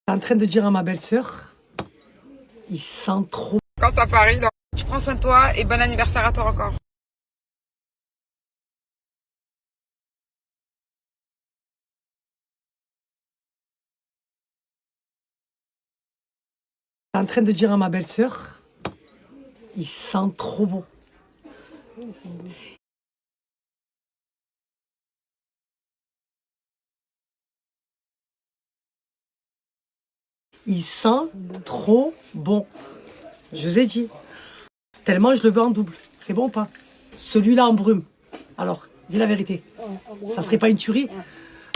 En train de dire à ma belle-sœur, il sent trop. Quand ça farine, tu prends soin de toi et bon anniversaire à toi encore. En train de dire à ma belle-sœur, il sent trop bon. Il sent trop bon. Je vous ai dit. Tellement je le veux en double. C'est bon ou pas? Celui-là en brume. Alors, dis la vérité. Ça serait pas une tuerie?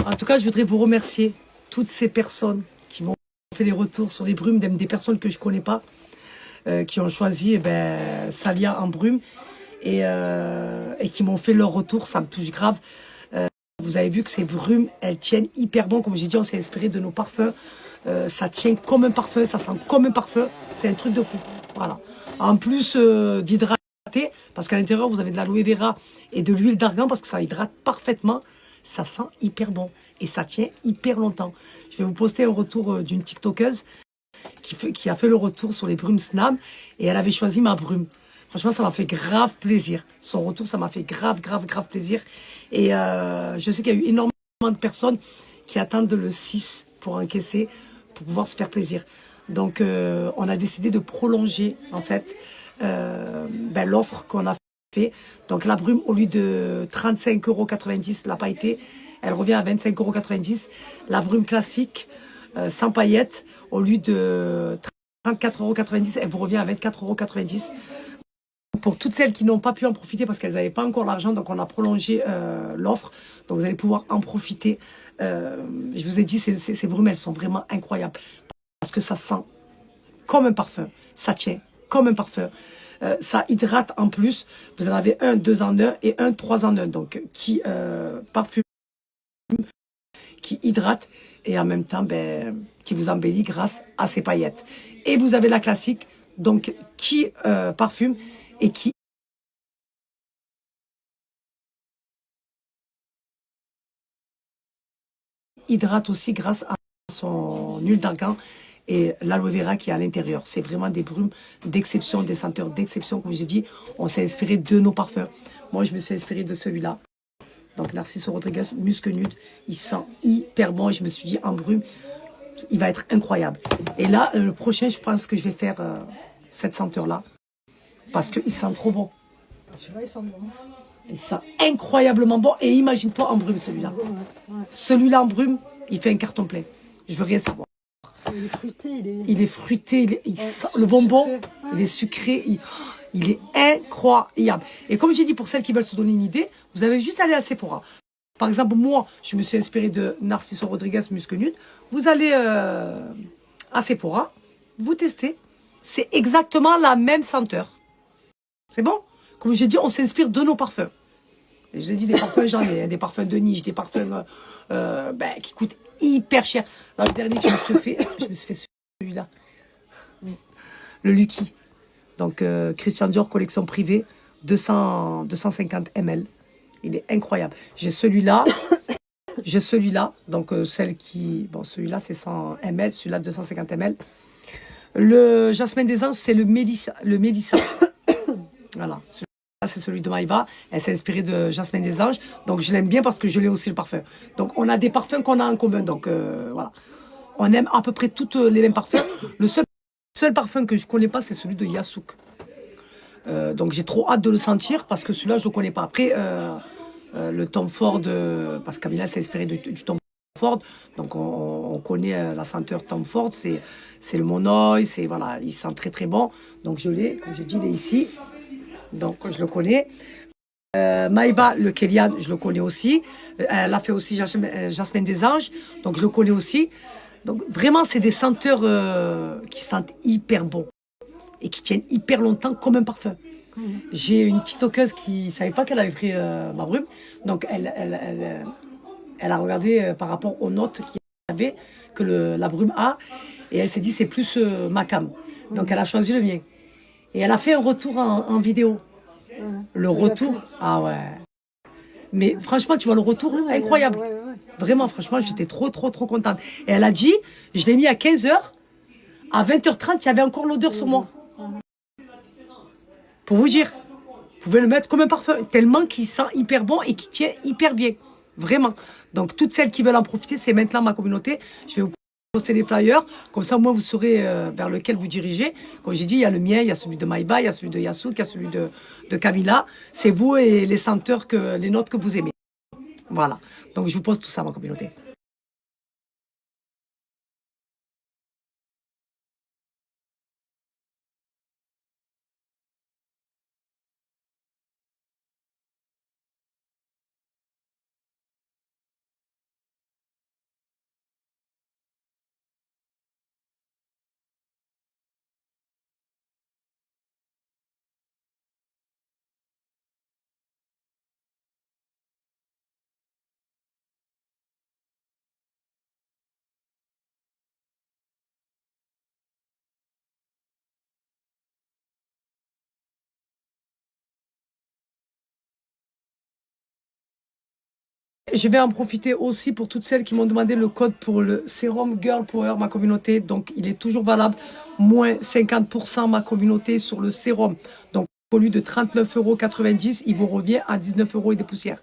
En tout cas, je voudrais vous remercier toutes ces personnes qui m'ont fait les retours sur les brumes, même des personnes que je connais pas, qui ont choisi Salia en brume et qui m'ont fait leur retour. Ça me touche grave. Vous avez vu que ces brumes, elles tiennent hyper bon. Comme j'ai dit, on s'est inspiré de nos parfums. Ça tient comme un parfum, ça sent comme un parfum. C'est un truc de fou. Voilà. En plus d'hydrater, parce qu'à l'intérieur, vous avez de l'aloe vera et de l'huile d'argan, parce que ça hydrate parfaitement. Ça sent hyper bon. Et ça tient hyper longtemps. Je vais vous poster un retour d'une TikTokeuse qui a fait le retour sur les brumes Snam. Et elle avait choisi ma brume. Franchement, ça m'a fait grave plaisir. Son retour, ça m'a fait grave plaisir. Et je sais qu'il y a eu énormément de personnes qui attendent le 6 pour encaisser, pour pouvoir se faire plaisir. Donc, on a décidé de prolonger, en fait, l'offre qu'on a fait. Donc, la brume, au lieu de 35,90 € la pailletée, elle revient à 25,90 €. La brume classique, sans paillettes, au lieu de 34,90 €, elle vous revient à 24,90 €. Pour toutes celles qui n'ont pas pu en profiter parce qu'elles n'avaient pas encore l'argent, donc on a prolongé l'offre. Donc vous allez pouvoir en profiter. Je vous ai dit, ces brumes, elles sont vraiment incroyables. Parce que ça sent comme un parfum. Ça tient comme un parfum. Ça hydrate en plus. Vous en avez un 2 en 1 et un 3 en 1. Donc qui parfume, qui hydrate et en même temps qui vous embellit grâce à ces paillettes. Et vous avez la classique, donc qui parfume et qui hydrate aussi grâce à son huile d'argan et l'aloe vera qui est à l'intérieur. C'est vraiment des brumes d'exception, des senteurs d'exception. Comme j'ai dit, on s'est inspiré de nos parfums. Moi, je me suis inspiré de celui-là. Donc, Narciso Rodriguez, Musc Nude. Il sent hyper bon et je me suis dit, en brume, il va être incroyable. Et là, le prochain, je pense que je vais faire cette senteur-là. Parce qu'il sent trop bon. Celui-là, il sent bon. Il sent incroyablement bon. Et imagine-toi en brume, celui-là. Celui-là en brume, il fait un carton plein. Je veux rien savoir. Il est fruité. Il est fruité, le bonbon, sucré. il est sucré, il est incroyable. Et comme j'ai dit, pour celles qui veulent se donner une idée, vous avez juste à aller à Sephora. Par exemple, moi, je me suis inspiré de Narciso Rodriguez Musc Nude. Vous allez à Sephora, vous testez. C'est exactement la même senteur. C'est bon? Comme j'ai dit, on s'inspire de nos parfums. Et je vous ai dit, des parfums, j'en ai. Des parfums de niche, des parfums qui coûtent hyper cher. Là, le dernier que je me suis fait celui-là. Le Lucky. Donc, Christian Dior, collection privée, 250 ml. Il est incroyable. J'ai celui-là. J'ai celui-là. Donc, celle qui... Bon, celui-là, c'est 100 ml. Celui-là, 250 ml. Le Jasmin des Anges, c'est le Mélissa. Voilà. C'est celui de Maïva. Elle s'est inspirée de Jasmin des Anges. Donc, je l'aime bien parce que je l'ai aussi le parfum. Donc, on a des parfums qu'on a en commun. Donc, voilà. On aime à peu près tous les mêmes parfums. Le seul parfum que je connais pas, c'est celui de Yasouk. Donc, j'ai trop hâte de le sentir parce que celui-là, je le connais pas. Après, le Tom Ford, parce que Camilla s'est inspirée du Tom Ford. Donc, on connaît la senteur Tom Ford. C'est le Monoï. Voilà, il sent très bon. Donc, je l'ai. Comme j'ai dit, il est ici. Donc, je le connais. Maïva, le Kélian, je le connais aussi. Elle a fait aussi Jasmin des Anges. Donc, je le connais aussi. Donc, vraiment, c'est des senteurs qui sentent hyper bon. Et qui tiennent hyper longtemps comme un parfum. J'ai une TikTokeuse qui ne savait pas qu'elle avait pris ma brume. Donc, elle a regardé par rapport aux notes qu'il y avait, que la brume a. Et elle s'est dit, c'est plus ma cam. Donc, elle a choisi le mien. Et elle a fait un retour en vidéo. Le retour, ah ouais. Mais franchement, tu vois le retour incroyable. Vraiment, franchement, j'étais trop contente. Et elle a dit, je l'ai mis à 15h. À 20h30, il y avait encore l'odeur sur moi. Pour vous dire, vous pouvez le mettre comme un parfum, tellement qu'il sent hyper bon et qu'il tient hyper bien. Vraiment. Donc, toutes celles qui veulent en profiter, c'est maintenant ma communauté. Je vais vous poster les flyers. Comme ça, moi, vous saurez vers lequel vous dirigez. Comme j'ai dit, il y a le mien, il y a celui de Maïva, il y a celui de Yasouk, il y a celui de Camilla. C'est vous et les senteurs, les notes que vous aimez. Voilà. Donc, je vous poste tout ça, ma communauté. Je vais en profiter aussi pour toutes celles qui m'ont demandé le code pour le sérum Girl Power, ma communauté. Donc, il est toujours valable. Moins 50% ma communauté sur le sérum. Donc, au lieu de 39,90 €, il vous revient à 19 € et des poussières.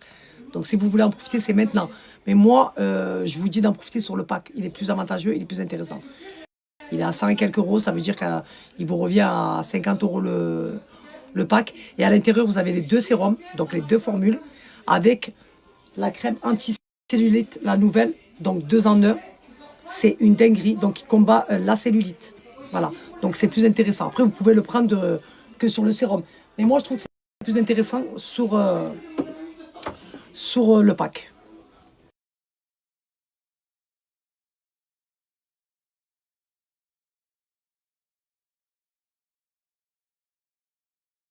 Donc, si vous voulez en profiter, c'est maintenant. Mais moi, je vous dis d'en profiter sur le pack. Il est plus avantageux, il est plus intéressant. Il est à 100 et quelques euros, ça veut dire qu'il vous revient à 50 € le pack. Et à l'intérieur, vous avez les deux sérums, donc les deux formules, avec la crème anti-cellulite, la nouvelle, donc 2 en 1. C'est une dinguerie, donc qui combat la cellulite. Voilà, donc c'est plus intéressant. Après, vous pouvez le prendre que sur le sérum. Mais moi, je trouve que c'est plus intéressant sur le pack.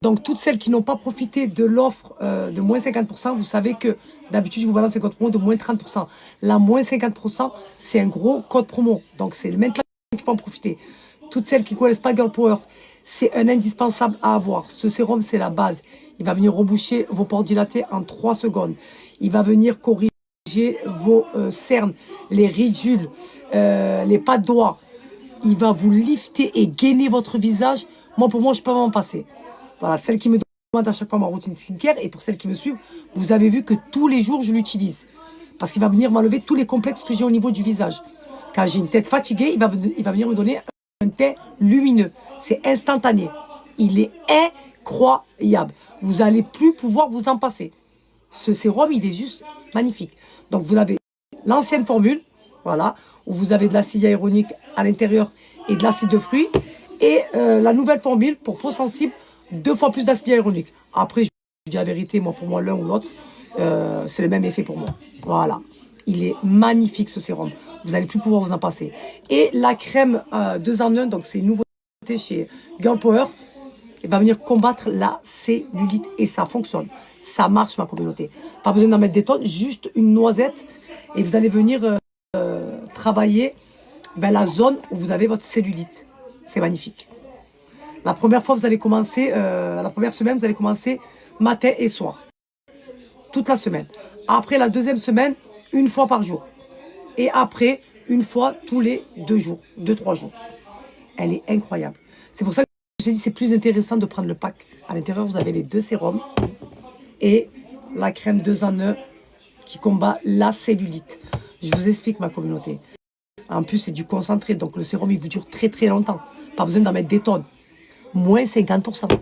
Donc, toutes celles qui n'ont pas profité de l'offre de moins 50%, vous savez que d'habitude, je vous balance un code promo de moins 30%. La moins 50%, c'est un gros code promo. Donc, c'est le même temps qu'il faut en profiter. Toutes celles qui ne connaissent pas Girl Power, c'est un indispensable à avoir. Ce sérum, c'est la base. Il va venir reboucher vos pores dilatés en 3 secondes. Il va venir corriger vos cernes, les ridules, les pas de doigts. Il va vous lifter et gainer votre visage. Moi, pour moi, je ne peux pas m'en passer. Voilà, celle qui me demande à chaque fois ma routine skincare, et pour celles qui me suivent, vous avez vu que tous les jours, je l'utilise. Parce qu'il va venir m'enlever tous les complexes que j'ai au niveau du visage. Quand j'ai une tête fatiguée, il va venir me donner un teint lumineux. C'est instantané. Il est incroyable. Vous n'allez plus pouvoir vous en passer. Ce sérum, il est juste magnifique. Donc, vous avez l'ancienne formule, voilà, où vous avez de l'acide hyaluronique à l'intérieur et de l'acide de fruits. Et la nouvelle formule pour peau sensible, 2 fois plus d'acide hyaluronique. Après, je dis la vérité, moi, pour moi, l'un ou l'autre, c'est le même effet pour moi. Voilà. Il est magnifique, ce sérum. Vous n'allez plus pouvoir vous en passer. Et la crème 2 en 1, donc c'est une nouveauté chez Girl Power, qui va venir combattre la cellulite. Et ça fonctionne. Ça marche, ma communauté. Pas besoin d'en mettre des tonnes, juste une noisette. Et vous allez venir travailler la zone où vous avez votre cellulite. C'est magnifique. La première fois, vous allez commencer, la première semaine, vous allez commencer matin et soir. Toute la semaine. Après la deuxième semaine, une fois par jour. Et après, une fois tous les 2 jours, 2-3 jours. Elle est incroyable. C'est pour ça que j'ai dit c'est plus intéressant de prendre le pack. À l'intérieur, vous avez les 2 sérums et la crème 2 en 1 qui combat la cellulite. Je vous explique, ma communauté. En plus, c'est du concentré, donc le sérum, il vous dure très longtemps. Pas besoin d'en mettre des tonnes. Moins 50%.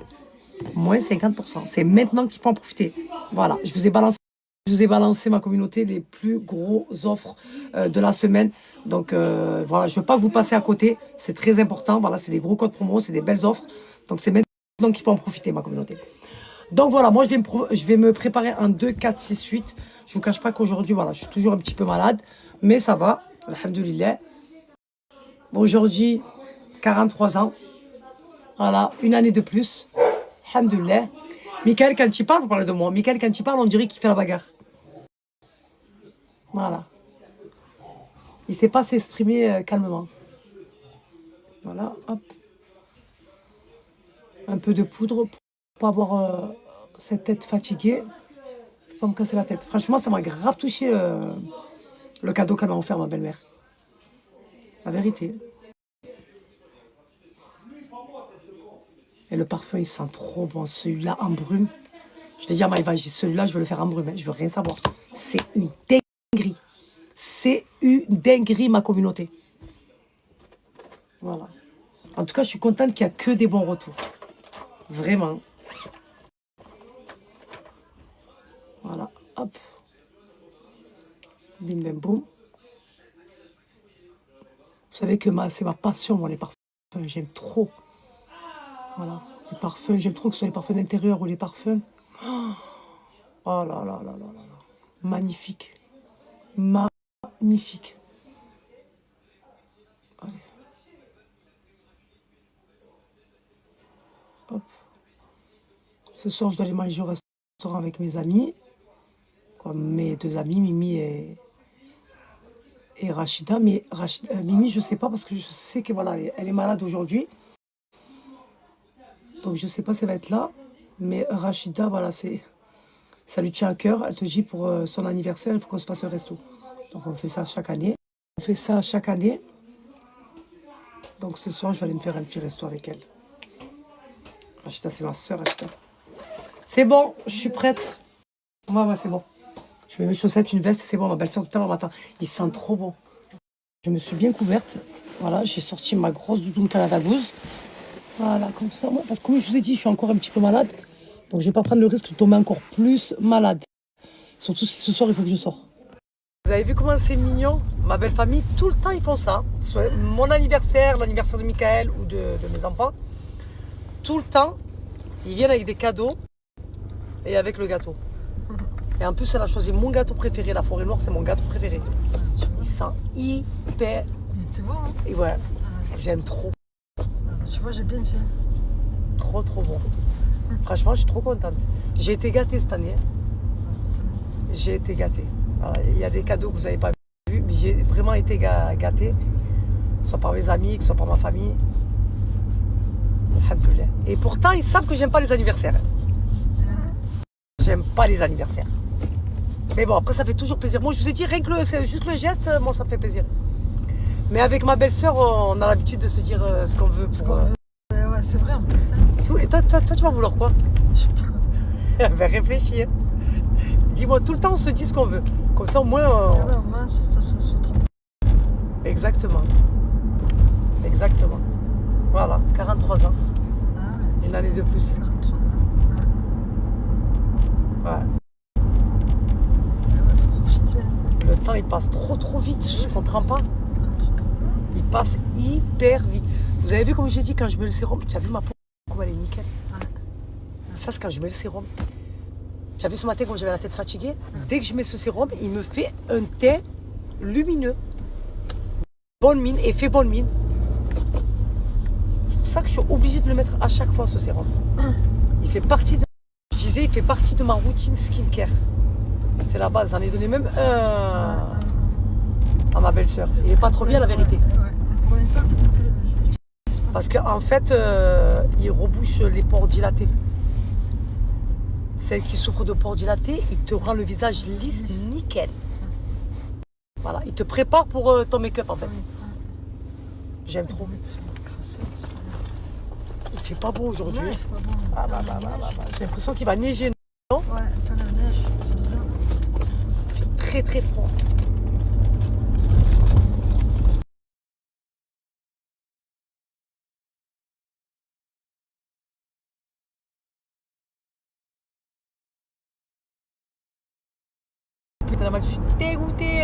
Moins 50%. C'est maintenant qu'il faut en profiter. Voilà, je vous ai balancé, ma communauté, les plus gros offres de la semaine. Donc voilà, je ne veux pas que vous passiez à côté. C'est très important. Voilà, c'est des gros codes promo, c'est des belles offres. Donc c'est maintenant qu'il faut en profiter, ma communauté. Donc voilà, moi je vais me préparer en 2, 4, 6, 8. Je ne vous cache pas qu'aujourd'hui, voilà, je suis toujours un petit peu malade. Mais ça va, alhamdoulilah. Aujourd'hui, 43 ans. Voilà, une année de plus. Alhamdoulilah. Michael, quand il parle, vous parlez de moi. Michael, quand il parle, on dirait qu'il fait la bagarre. Voilà. Il ne sait pas s'exprimer calmement. Voilà, hop. Un peu de poudre pour pas avoir cette tête fatiguée. Pour pas me casser la tête. Franchement, ça m'a grave touché Le cadeau qu'elle m'a offert, ma belle-mère. La vérité. Et le parfum, il sent trop bon. Celui-là en brume. Je te dis à Maïva, celui-là, je veux le faire en brume. Hein. Je veux rien savoir. C'est une dinguerie. C'est une dinguerie, ma communauté. Voilà. En tout cas, je suis contente qu'il n'y a que des bons retours. Vraiment. Voilà. Hop. Bim, bim, boum. Vous savez que c'est ma passion, moi, les parfums. J'aime trop. Voilà. Les parfums, j'aime trop que ce soit les parfums d'intérieur ou les parfums. Oh là là là là là là. Magnifique. Magnifique. Allez. Hop. Ce soir, je dois aller manger au restaurant avec mes amis. Comme mes deux amis, Mimi et Rachida. Mais Mimi, je ne sais pas parce que je sais que voilà, elle est malade aujourd'hui. Donc je ne sais pas si elle va être là. Mais Rachida, voilà, ça lui tient à cœur. Elle te dit pour son anniversaire, il faut qu'on se fasse un resto. Donc on fait ça chaque année. On fait ça chaque année. Donc ce soir, je vais aller me faire un petit resto avec elle. Rachida, c'est ma soeur, Rachida. C'est bon, je suis prête. Ouais, c'est bon. Je mets mes chaussettes, une veste, c'est bon. Ma belle-sœur, tout à l'heure matin, il sent trop bon. Je me suis bien couverte. Voilà, j'ai sorti ma grosse doudoune Canada Goose. Voilà, comme ça. Moi, parce que comme je vous ai dit, je suis encore un petit peu malade. Donc, je ne vais pas prendre le risque de tomber encore plus malade. Surtout si ce soir, il faut que je sorte. Vous avez vu comment c'est mignon? Ma belle famille, tout le temps, ils font ça. Soit mon anniversaire, l'anniversaire de Michael ou de mes enfants. Tout le temps, ils viennent avec des cadeaux et avec le gâteau. Et en plus, elle a choisi mon gâteau préféré. La forêt noire, c'est mon gâteau préféré. Il sent hyper... C'est bon, hein? Et ouais, j'aime trop. Tu vois, j'ai bien fait. Trop, trop bon. Franchement, je suis trop contente. J'ai été gâtée cette année. J'ai été gâtée. Voilà, il y a des cadeaux que vous n'avez pas vus, mais j'ai vraiment été gâtée. Que ce soit par mes amis, que ce soit par ma famille. Alhamdoulilah. Et pourtant, ils savent que j'aime pas les anniversaires. J'aime pas les anniversaires. Mais bon, après, ça fait toujours plaisir. Moi, je vous ai dit, rien que c'est juste le geste, moi, ça me fait plaisir. Mais avec ma belle-sœur, on a l'habitude de se dire ce qu'on veut. Ouais, c'est vrai en plus. Hein. Et toi, tu vas vouloir quoi? Je sais pas. Ben, réfléchis. Dis-moi, tout le temps, on se dit ce qu'on veut. Comme ça, au moins... Ah ouais, au moins, c'est trop. Exactement. Exactement. Voilà, 43 ans. Ah ouais. Une année de plus. 43 ans. Ouais. Ah ouais, faut profiter. Le temps, il passe trop vite. Je comprends pas. Il passe hyper vite. Vous avez vu comme j'ai dit quand je mets le sérum? Tu as vu ma peau comme elle est nickel? Ouais. Ça, c'est quand je mets le sérum. Tu as vu ce matin quand j'avais la tête fatiguée? Dès que je mets ce sérum, il me fait un teint lumineux. Bonne mine, effet bonne mine. C'est pour ça que je suis obligée de le mettre à chaque fois, ce sérum. Il fait partie de... Je disais, il fait partie de ma routine skincare. C'est la base. J'en ai donné même un à ma belle-sœur. Il n'est pas trop bien, la vérité. Ouais. Pour l'instant, c'est plus... Parce qu'en fait, il rebouche les pores dilatés. Celle qui souffre de pores dilatés, il te rend le visage lisse, nickel. Voilà, il te prépare pour ton make-up en fait. J'aime trop. Il fait pas beau aujourd'hui. Ouais, c'est pas bon. Ah bah. J'ai l'impression qu'il va neiger, non? Ouais, pas la neige, c'est bizarre. Il fait très très froid. Putain, je suis dégoûtée.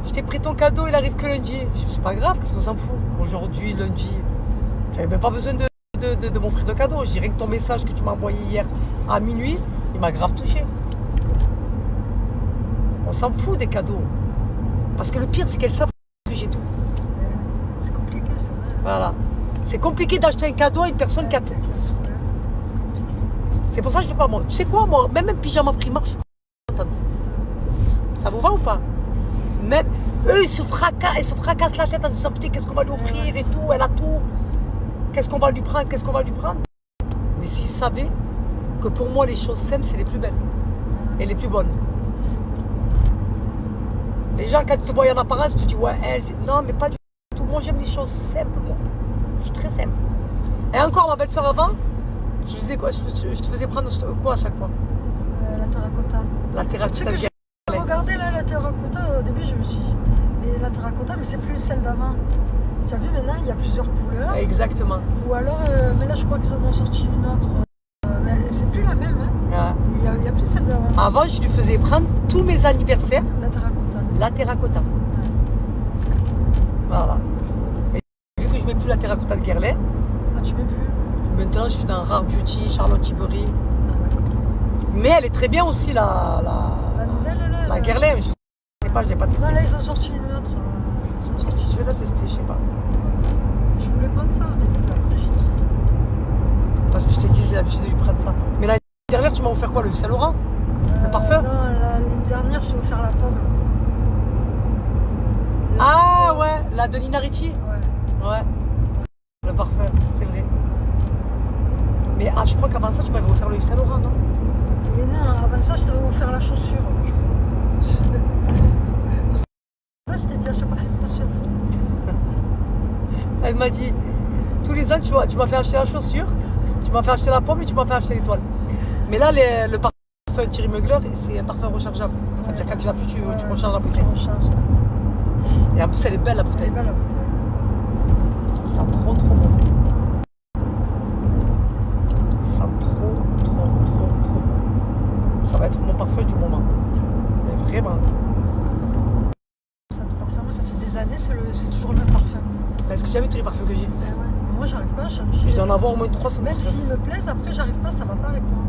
Je t'ai pris ton cadeau, il arrive que lundi. C'est pas grave, qu'est-ce qu'on s'en fout? Aujourd'hui, lundi, j'avais même pas besoin de m'offrir de cadeau. Je dirais que ton message que tu m'as envoyé hier à minuit, il m'a grave touché. On s'en fout des cadeaux. Parce que le pire, c'est qu'elles savent que j'ai tout. C'est compliqué, ça. Voilà. C'est compliqué d'acheter un cadeau à une personne qui a tout. C'est compliqué. C'est pour ça que je ne fais pas moi. Tu sais quoi, moi, même un pyjama Primark, je suis contente. Ça vous va ou pas? Même eux, ils se fracassent la tête en se disant putain, qu'est-ce qu'on va lui offrir et tout, elle a tout. Qu'est-ce qu'on va lui prendre? Mais s'ils savaient que pour moi, les choses simples, c'est les plus belles et les plus bonnes. Les gens, quand ils te voient en apparence, tu te dis, ouais, elle, c'est... Non, mais pas du tout. Moi, j'aime les choses simples, moi. Je suis très simple. Et encore, ma belle-sœur avant, je faisais quoi? Je te faisais prendre quoi à chaque fois? La terracotta. La Tu sais terracotta que de j'ai regardé là, la terracotta, au début je me suis dit, mais la terracotta, mais c'est plus celle d'avant. Tu as vu maintenant, il y a plusieurs couleurs. Exactement. Ou alors, mais là je crois qu'ils en ont sorti une autre. Mais c'est plus la même, hein. Ouais. Il y a plus celle d'avant. Avant, je lui faisais prendre tous mes anniversaires La terracotta. la terracotta. Voilà. Mais vu que je mets plus la terracotta de Guerlain, Ah, tu mets plus. maintenant je suis dans Rare Beauty, Charlotte Tilbury. Ah, d'accord. Mais elle est très bien aussi, La nouvelle là. la Guerlain. Je sais pas, je l'ai pas testée. Non, là ils ont sorti une autre. Ils ont sorti Je vais la tester, je sais pas. Je voulais prendre ça au début, après j'ai dit. Parce que je t'ai dit, j'ai l'habitude de lui prendre ça. Mais l'année dernière, tu m'as offert quoi? Le Saint Laurent? Le parfum? Non, l'année dernière, je t'ai offert la pomme. Ah ouais, la de Nina Ricci? Ouais. Ouais. Le parfum, c'est vrai. Mais je crois qu'avant ça, tu m'avais offert le Yves Saint Laurent, non? Et non, avant ça, je t'avais offert la chaussure. Je crois. Pour ça, je t'ai dit à chaque fois, attention. Elle m'a dit, tous les ans, tu m'as fait acheter la chaussure, tu m'as fait acheter la pomme et tu m'as fait acheter l'étoile. Mais là, le parfum Thierry Mugler, c'est un parfum rechargeable. Ça veut dire quand tu l'as plus, tu recharges la bouteille. On charge. Et en plus, elle est belle la Elle est bouteille. belle la bouteille. Ça sent trop trop bon. Ça sent trop trop trop trop bon. Ça va être mon parfum du moment. Mais vraiment. Ça, le parfum, moi, ça fait des années, c'est toujours le même parfum. Mais est-ce que tu as vu tous les parfums que j'ai? Ben ouais. Moi, j'arrive pas à changer. Je dois en avoir au moins 300 Même parfums. s'ils me plaisent, après, j'arrive pas, ça va pas avec moi.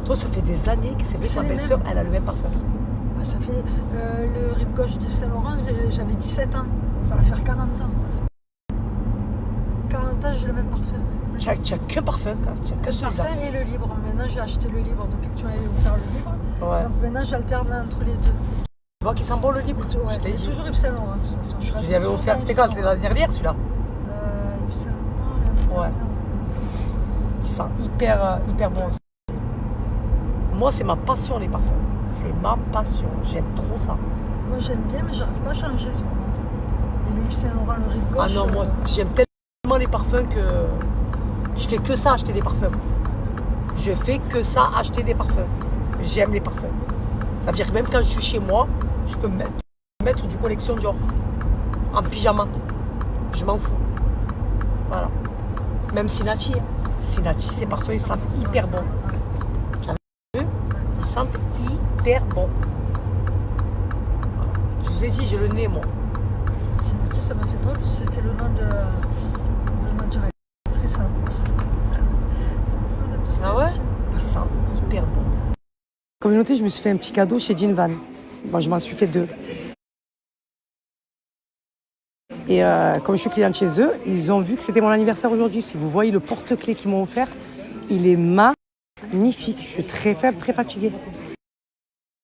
Toi, ça fait des années que c'est vrai que C'est ma les belle-sœur, mêmes. elle a le même parfum. Bah, ça fait le rive gauche de Saint-Laurent, j'avais 17 ans. Ça va faire 40 ans. 40 ans, j'ai le même parfum. Tu as qu'un parfum, quoi. Tu as que Le celui-là. parfum et le livre. Maintenant, j'ai acheté le livre depuis que tu m'avais offert le livre. Ouais. Donc maintenant, j'alterne entre les deux. Tu vois qu'il sent bon le livre? Ouais, Je t'ai et dit. toujours Yves Saint-Laurent, de toute façon. Je lui avais offert. C'était quand? C'était l'année dernière celui-là? Yves Saint-Laurent, Ouais. Il sent hyper bon aussi. Moi, c'est ma passion, les parfums. C'est ma passion. J'aime trop ça. Moi, j'aime bien, mais j'arrive pas à changer ce moment. Et le Yves Saint-Laurent, le rive Ah gauche. non, moi, j'aime tellement les parfums que je fais que ça, acheter des parfums. Je fais que ça, acheter des parfums. J'aime les parfums. Ça veut dire que même quand je suis chez moi, je peux mettre du collection Dior en pyjama. Je m'en fous. Voilà. Même Sinati. Hein. Sinati, ses parfums, ils sentent hyper bon. Ils sentent hyper bon. Je vous ai dit, j'ai le nez, moi. Sinati, ça m'a fait drôle, parce que c'était le nom de ma directrice en plus. C'est Madame Sinati. Ah ouais? Ils sentent hyper bon. Communauté, je me suis fait un petit cadeau chez Jean Van. Bon, je m'en suis fait 2. Et comme je suis cliente chez eux, ils ont vu que c'était mon anniversaire aujourd'hui. Si vous voyez le porte-clés qu'ils m'ont offert, il est magnifique. Je suis très faible, très fatiguée.